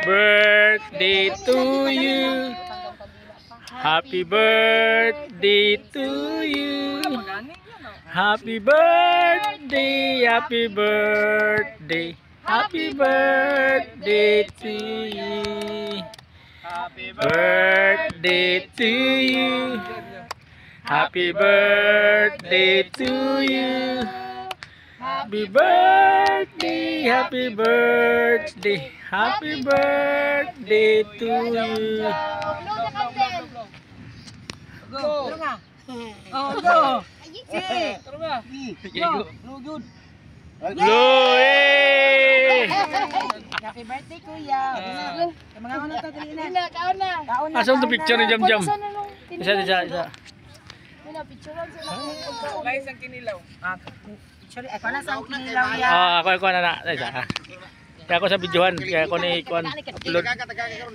birthday to you. Happy birthday to you. Happy birthday, happy birthday. Happy birthday to you. Happy birthday to you. Happy birthday to you. Happy birthday, happy birthday. Happy birthday to you. Go. Oh, go. Si. Go. Good. Glory! Happy birthday, kuya. Mga ano ta dali na. Kaon na. Kaon na. Asan to picture ni Jam Jam? Isa. Wala, picturean sa Guys, ang kinilaw. Sorry, ako na sa kinilaw ya. Ako na. Isa. Kaya ako sa videohan, kaya ako ni Kwan upload.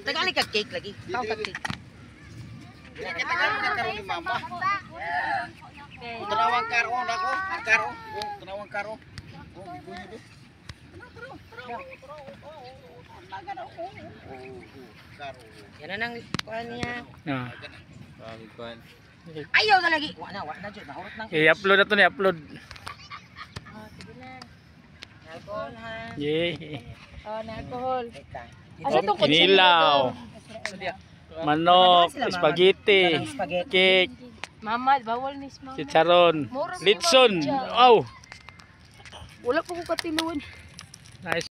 Tagali ka cake lagi. Tao ka cake. Kita kan karon ni mama. Tenawang karo nako, karo. Tenawang karo. Oh, biguyo do. Karo. Yan na nang kuan niya. Ah. Ayaw na lagi. Wa na jud nahurot nang. I-upload na to ni upload. Sige na. Alcohol ha. Yay. Oh, na alcohol. Oh, kinilaw. Manok, spaghetti, cake, Mama, bawal ni mama. chicharon, litson. Wow. Wala pa ko katiluan. Nice.